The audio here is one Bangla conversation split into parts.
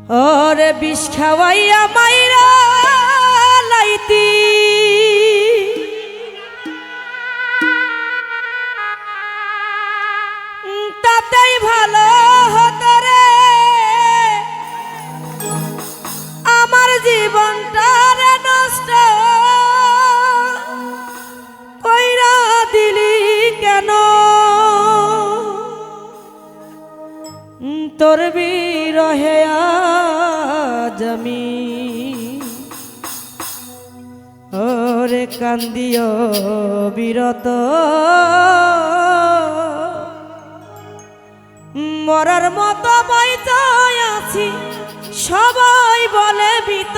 ওরে বিষ খাওয়াইয়া মাইরা লাইতি তাতেই ভালো হতো রে আমার জীবনটা রে নষ্ট কইরা দিলি কেন তোর বিরহে আজ আমি ওরে কান্দিও বিরত মরার মতো বাইতায় আছি সবাই বলে বিত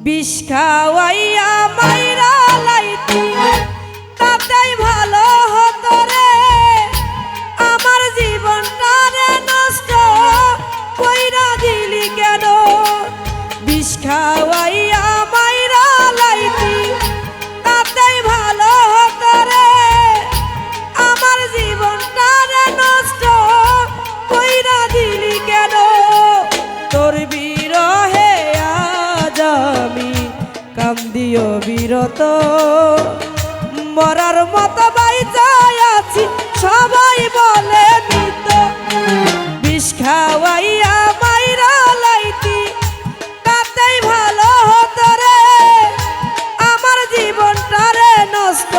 বিষ খাওয়াইয়া মাইরা লাইতি তাতেই ভালো হতো রে আমার জীবনটা রে নষ্ট কইরা দিলি কেন বিষ খাওয়াইয়া মাইরা লাইতি তাতেই ভালো হতো রে আমার জীবনটা রে নষ্ট কইরা দিলি কেন তোর বিরহে আজ আমি কান্দিও বিরত মরার মতো বাইচাই আছি সবাই বলে মৃত বিষ খাওয়াইয়া মাইরা লাইতি তাতেই ভালো হতো রে আমার জীবনটা রে নষ্ট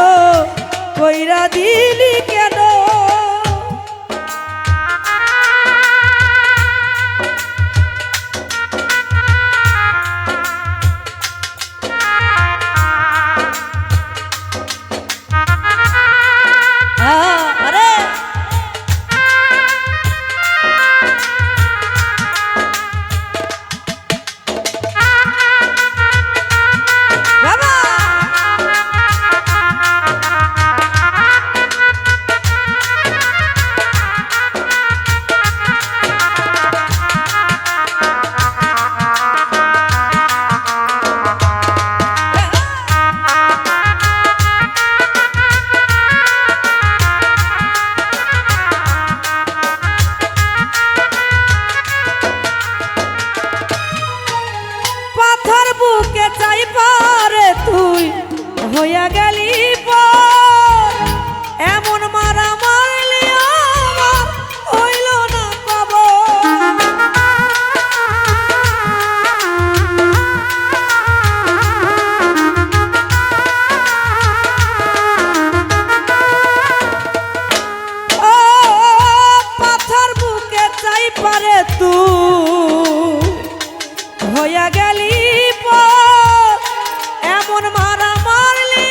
কইরা দিলি কেন বুকে চাই পারে তুই হইয়া গেলি পর এমন মারা মারলি আমার হইল না পাব ও পাথর বুকে চাই পারে তুই হইয়া গেলি এমন মারা মারলি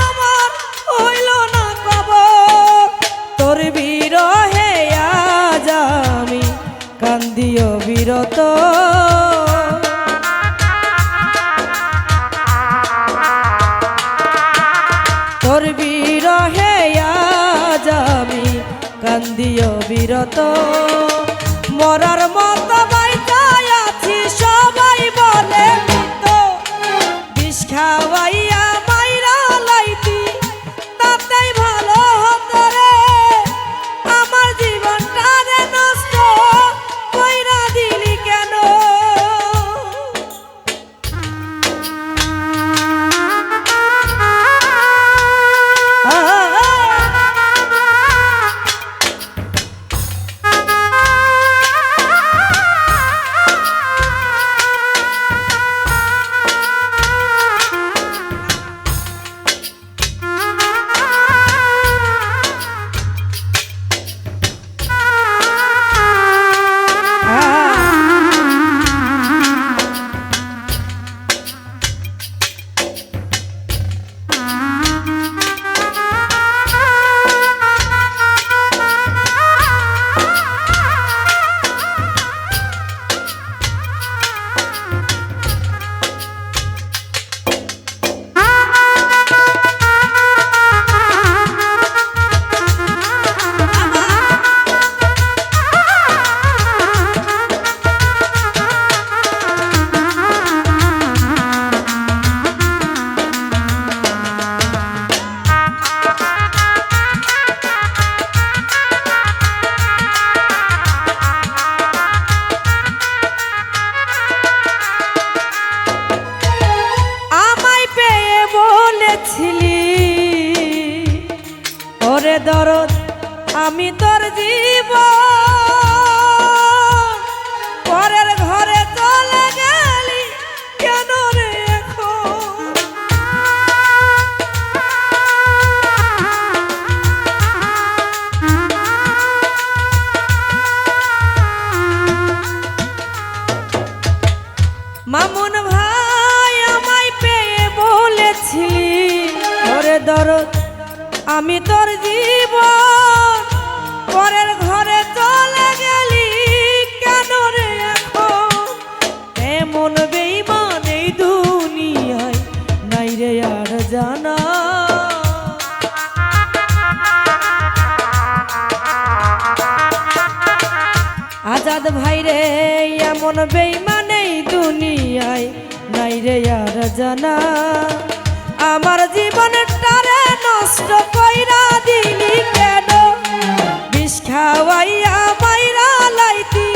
আমার হইল না কবর তোর বিরহে আজ আমি কান্দিও বিরত তোর বিরহে আজ আমি কান্দিও বিরত মরার মতো বাইতায় আছি সবাই বলে মৃত বিষ খাওয়াইয়া মাইরা লাইতি তাতেই ভালো হতো রে আমার জীবনটা রে নষ্ট কইরা দিলি কেন জীবন পরের ঘরে চলে গেলি কেন রে এখন? মামুন ভাই আমায় পেয়ে বলেছিলি ওরে দরদ আমি তোর জীবন পরের ঘরে চলে গেলি কেন রে এখন? এমন বেঈমান এই দুনিয়ায় নাই রে আর জানা। আজাদ ভাই রে এমন বেঈমান এই দুনিয়ায় নাই রে আর জানা। আমার জীবনটারে নষ্ট কইরা দিলি কেন? বিষ খাওয়াইয়া মাইরা লাইতি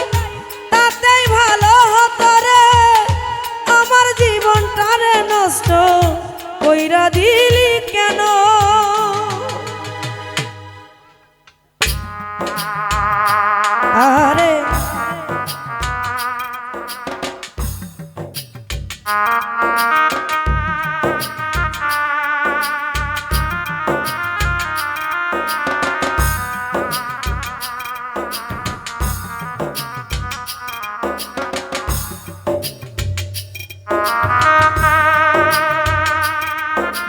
তাতেই ভালো হতো রে। আমার জীবনটারে নষ্ট কইরা দিলি কেন? আরে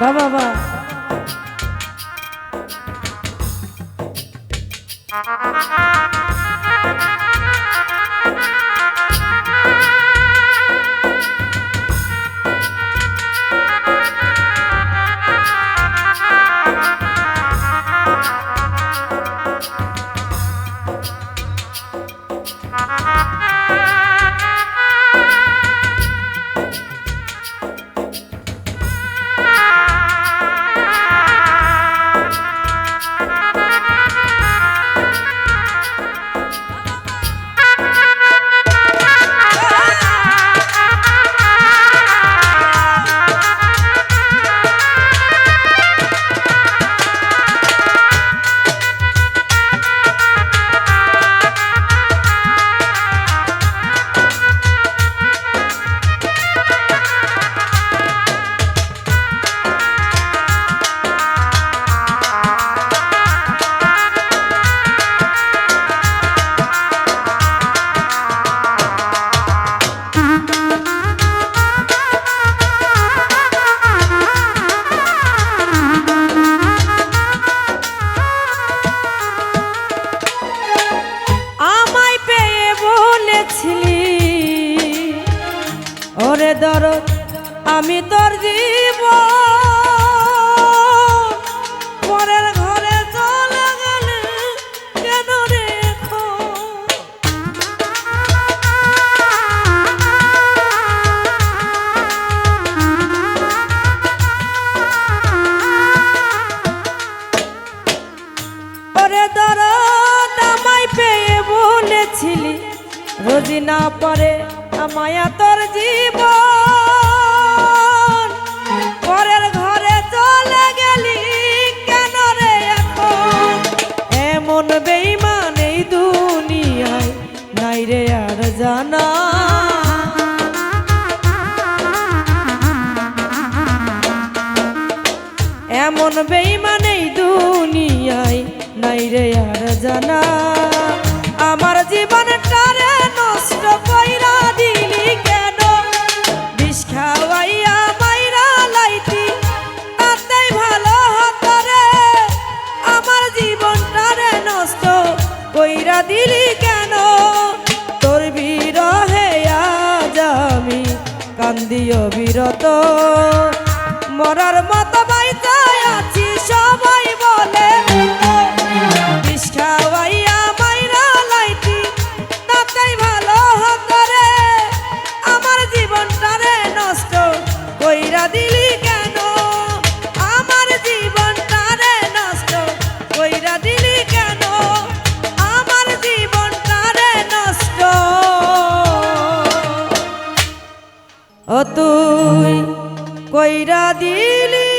বাবা বাবা ওরে দরদ আমি তোর জীবন পরের ঘরে চলে গেলে কেন রে এখন? ওরে দরদ আমায় পেয়ে বলেছিলি রোজি না পরে মায়া তোর জীবন পরের ঘরে চলে গেলি কেন রে এখন? এমন বেঈমান এই দুনিয়ায় নাই রে আর জানা। এমন বেঈমান এই দুনিয়ায় নাই রে আর জানা। আমার জীবনটারে নষ্ট কইরা দিলি কেন? বিষ খাওয়াইয়া মাইরা লাইতি তাতেই ভালো হতো রে। আমার জীবনটারে নষ্ট কইরা দিলি কেন? তোর বিরহে আজ আমি কান্দিও বিরত মরার মতো বাইচা আছি সবাই বলে বিষ খাওয়াইয়া মাইরা লাইতি তাতেই ভালো হতো রে। আমার জীবনটারে নষ্ট কইরা দিলি কেন? আমার জীবনটারে নষ্ট কইরা দিলি কেন? আমার জীবনটারে নষ্ট ও তুই কইরা দিলি